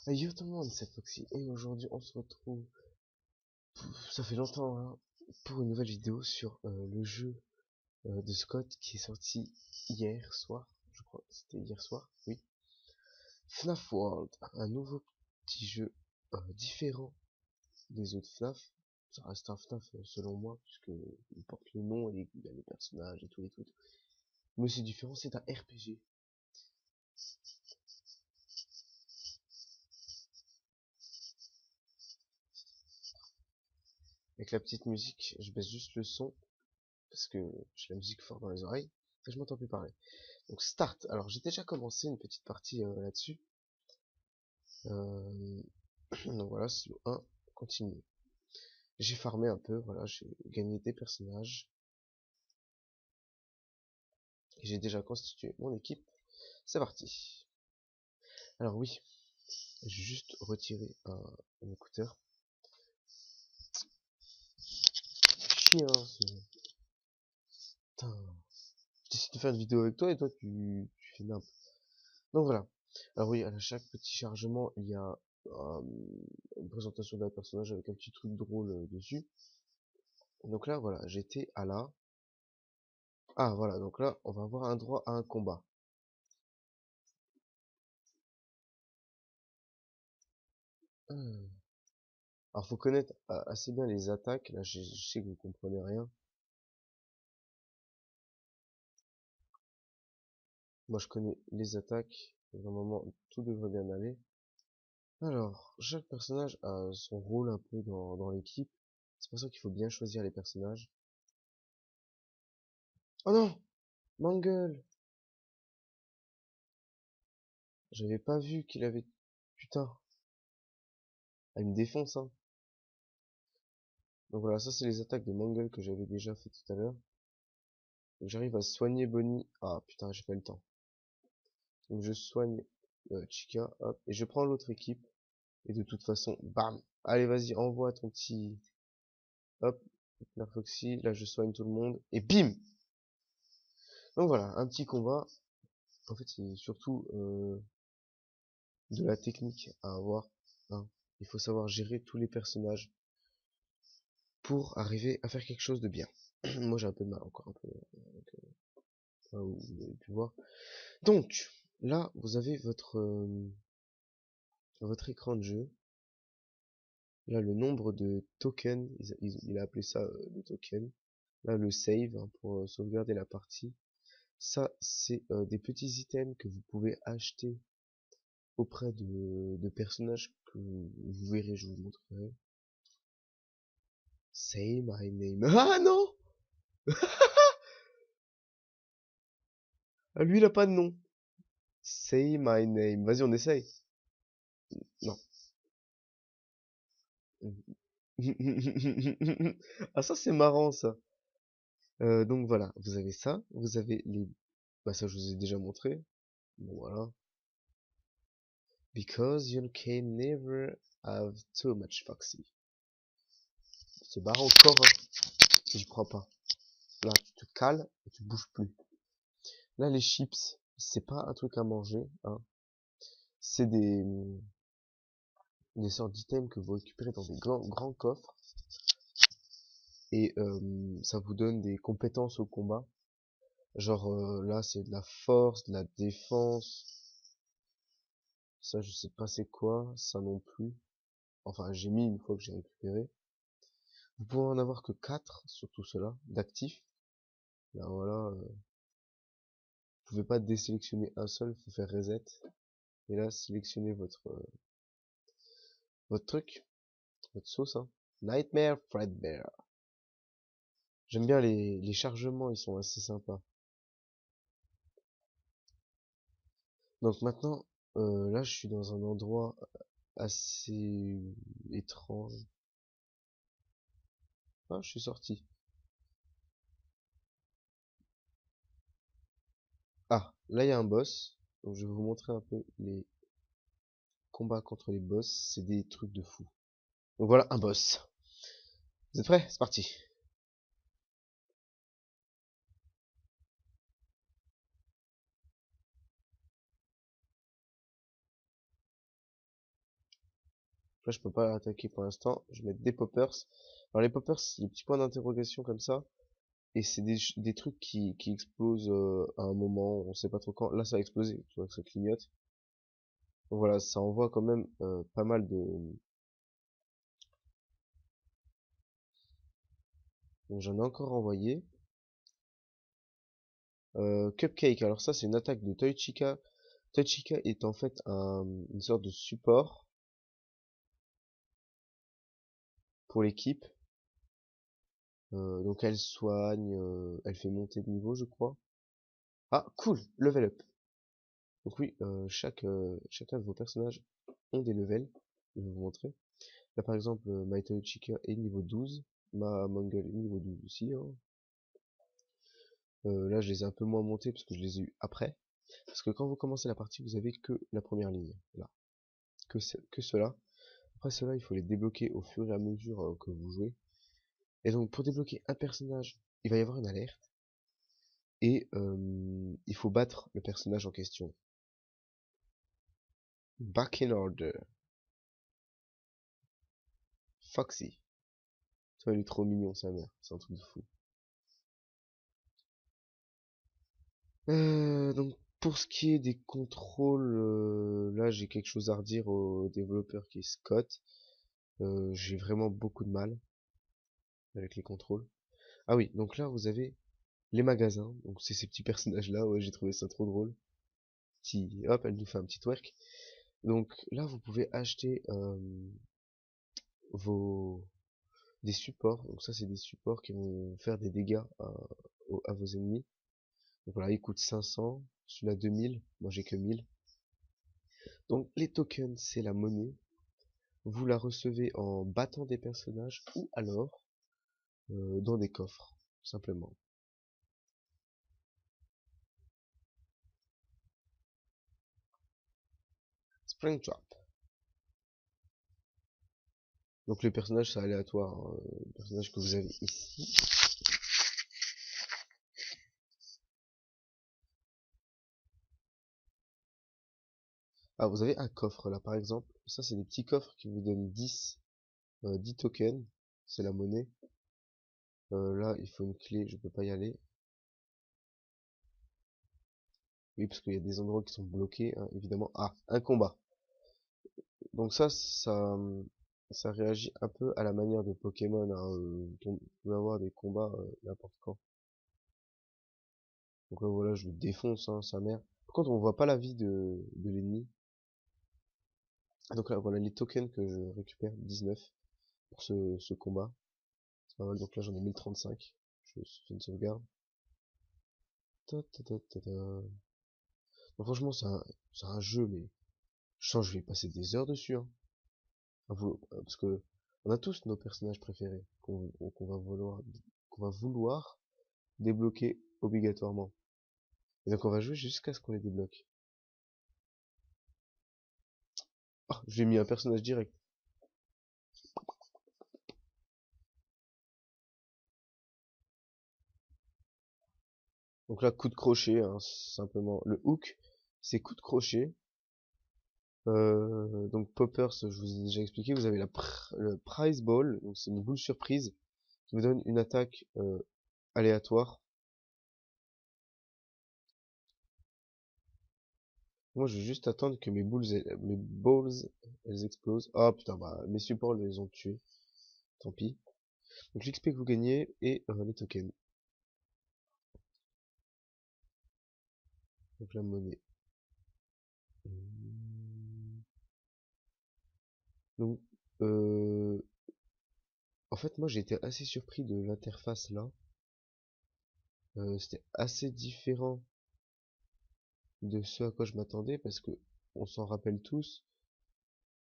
Ah, yo tout le monde, c'est Foxy, et aujourd'hui on se retrouve, ça fait longtemps, hein, pour une nouvelle vidéo sur le jeu de Scott qui est sorti hier soir, je crois, c'était hier soir, oui. FNAF World, un nouveau petit jeu différent des autres FNAF, ça reste un FNAF selon moi, puisque il porte le nom et il y a les personnages et tout et tout. Mais c'est différent, c'est un RPG. Avec la petite musique, je baisse juste le son, parce que j'ai la musique fort dans les oreilles, et je m'entends plus parler. Donc start. Alors j'ai déjà commencé une petite partie là-dessus. Euh, donc voilà, c'est le 1. Continue. J'ai farmé un peu, voilà, j'ai gagné des personnages. Et j'ai déjà constitué mon équipe. C'est parti. Alors oui, j'ai juste retiré un écouteur. Chien, putain. Je décide de faire une vidéo avec toi et toi tu fais n'importe. Donc voilà. Alors oui, à chaque petit chargement, il y a euh, une présentation d'un personnage avec un petit truc drôle dessus. Donc là, voilà, j'étais à la... Ah, voilà, donc là, on va avoir un droit à un combat. Hmm. Alors, faut connaître assez bien les attaques. Là, je sais que vous comprenez rien. Moi, je connais les attaques. Normalement, tout devrait bien aller. Alors, chaque personnage a son rôle un peu dans l'équipe. C'est pour ça qu'il faut bien choisir les personnages. Oh non! Mangle! J'avais pas vu qu'il avait... Putain! Ah, il me défonce, hein. Donc voilà, ça c'est les attaques de Mangle que j'avais déjà fait tout à l'heure. Donc j'arrive à soigner Bonnie. Ah putain, j'ai pas le temps. Donc je soigne Chica, hop, et je prends l'autre équipe. Et de toute façon, bam. Allez, vas-y, envoie ton petit... Hop, la Foxy, là je soigne tout le monde. Et bim. Donc voilà, un petit combat. En fait, c'est surtout de la technique à avoir, hein. Il faut savoir gérer tous les personnages pour arriver à faire quelque chose de bien. Moi j'ai un peu de mal encore, un peu, vous avez pu voir. Donc, là, vous avez votre écran de jeu. Là, le nombre de tokens, il a appelé ça des tokens. Là, le save, hein, pour sauvegarder la partie. Ça, c'est des petits items que vous pouvez acheter auprès de personnages que vous verrez, je vous montrerai. Say my name. Ah non! Ah, lui, il a pas de nom. Say my name. Vas-y, on essaye. Non. Ah, ça, c'est marrant, ça. Donc voilà, vous avez ça. Vous avez les... Bah ça, je vous ai déjà montré. Bon, voilà. Because you can never have too much Foxy. Se barre encore, hein. J'y crois pas. Là, tu te cales et tu bouges plus. Là, les chips, c'est pas un truc à manger, hein. C'est des sortes d'items que vous récupérez dans des grands coffres. Et ça vous donne des compétences au combat. Genre là, c'est de la force, de la défense. Ça, je sais pas c'est quoi. Ça non plus. Enfin, j'ai mis une fois que j'ai récupéré. Vous pouvez en avoir que 4 sur tout cela d'actifs. Là voilà, vous pouvez pas désélectionner un seul, faut faire reset. Et là, sélectionnez votre truc, votre sauce, hein. Nightmare Fredbear. J'aime bien les chargements, ils sont assez sympas. Donc maintenant, là, je suis dans un endroit assez étrange. Ah, je suis sorti. Ah, là, il y a un boss. Donc, je vais vous montrer un peu les combats contre les boss. C'est des trucs de fou. Donc voilà, un boss. Vous êtes prêts? C'est parti. Là, je peux pas attaquer pour l'instant. Je vais mettre des poppers. Alors les poppers, c'est les petits points d'interrogation comme ça. Et c'est des trucs qui explosent à un moment, on sait pas trop quand. Là, ça a explosé, tu vois que ça clignote. Donc voilà, ça envoie quand même pas mal de... Donc j'en ai encore envoyé. Cupcake, alors ça c'est une attaque de Toichika. Toichika est en fait une sorte de support pour l'équipe. Donc elle soigne, elle fait monter de niveau je crois. Ah cool, level up. Donc oui, chacun de vos personnages ont des levels. Je vais vous montrer. Là par exemple, My Toichika est niveau 12. Ma Mongol est niveau 12 aussi. Hein. Là je les ai un peu moins montés parce que je les ai eu après. Parce que quand vous commencez la partie, vous avez que la première ligne. Là. Que cela. Après cela, il faut les débloquer au fur et à mesure que vous jouez. Et donc pour débloquer un personnage, il va y avoir une alerte. Et il faut battre le personnage en question. Back in order. Foxy. Toi, il est trop mignon, sa mère. C'est un truc de fou. Donc pour ce qui est des contrôles, là j'ai quelque chose à redire au développeur qui est Scott. J'ai vraiment beaucoup de mal avec les contrôles. Ah oui, donc là vous avez les magasins. Donc c'est ces petits personnages là, ouais j'ai trouvé ça trop drôle. Hop, elle nous fait un petit twerk. Donc là vous pouvez acheter vos des supports. Donc ça c'est des supports qui vont faire des dégâts à vos ennemis. Donc voilà, il coûte 500, celui-là 2000, moi j'ai que 1000. Donc les tokens c'est la monnaie. Vous la recevez en battant des personnages ou alors dans des coffres, simplement. Springtrap. Donc les personnages c'est aléatoire, hein. Les personnages que vous avez ici. Ah vous avez un coffre là par exemple. Ça c'est des petits coffres qui vous donnent 10 tokens. C'est la monnaie. Là il faut une clé, je peux pas y aller. Oui parce qu'il y a des endroits qui sont bloqués, hein, évidemment. Ah, un combat. Donc ça réagit un peu à la manière de Pokémon, hein, on peut avoir des combats n'importe quand. Donc là voilà, je le défonce, hein, sa mère. Par contre, on voit pas la vie de l'ennemi. Donc là voilà les tokens que je récupère, 19 pour ce combat. C'est pas mal, donc là j'en ai 1035. Je fais une sauvegarde. Ta, ta, ta, ta, ta. Donc, franchement, c'est un jeu, mais je sens que je vais passer des heures dessus, hein. Parce que on a tous nos personnages préférés qu'on va vouloir débloquer obligatoirement. Et donc on va jouer jusqu'à ce qu'on les débloque. Ah, j'ai mis un personnage direct. Donc là, coup de crochet, hein, simplement. Le hook, c'est coup de crochet. Donc poppers, je vous ai déjà expliqué. Vous avez le prize ball, donc c'est une boule surprise qui vous donne une attaque aléatoire. Moi, je vais juste attendre que mes balls, elles explosent. Ah putain, bah mes supports les ont tués. Tant pis. Donc l'XP que vous gagnez et les tokens. Donc la monnaie. Donc euh, en fait, moi j'ai été assez surpris de l'interface là. C'était assez différent de ce à quoi je m'attendais parce que on s'en rappelle tous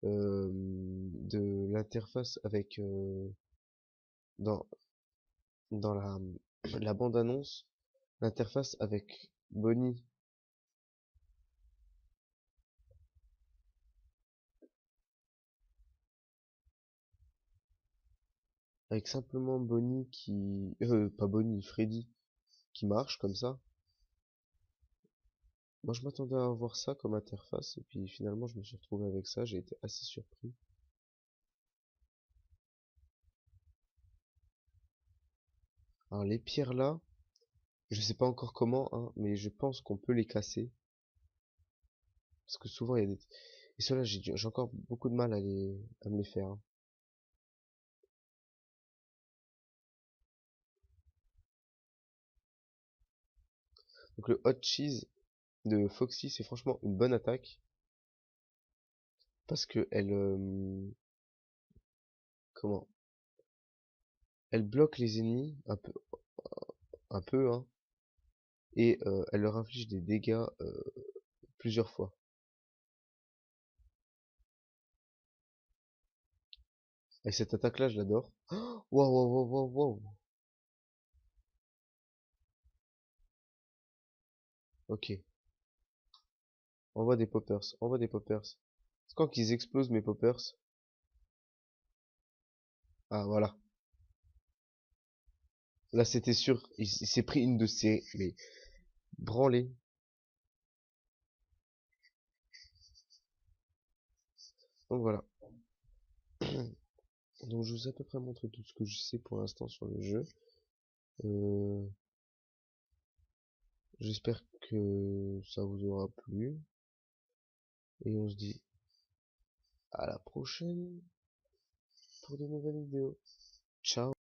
de l'interface avec dans dans la bande annonce, l'interface avec Bonnie. Avec simplement Bonnie pas Bonnie, Freddy qui marche comme ça. Moi je m'attendais à avoir ça comme interface et puis finalement je me suis retrouvé avec ça, j'ai été assez surpris. Alors les pierres là, je sais pas encore comment, hein, mais je pense qu'on peut les casser. Parce que souvent il y a des... Et ceux-là, j'ai encore beaucoup de mal à me les faire, hein. Donc le hot cheese de Foxy, c'est franchement une bonne attaque. Parce que elle... comment? Elle bloque les ennemis un peu, hein. Et elle leur inflige des dégâts plusieurs fois. Et cette attaque-là, je l'adore. Oh, waouh, waouh, waouh, waouh, waouh. Ok. Envoie des poppers. Envoie des poppers. C'est quand qu'ils explosent mes poppers? Ah, voilà. Là, c'était sûr. Il s'est pris une de ces... Mais branlées. Donc voilà. Donc je vous ai à peu près montré tout ce que je sais pour l'instant sur le jeu. Euh, J'espère que ça vous aura plu. Et on se dit à la prochaine pour de nouvelles vidéos. Ciao.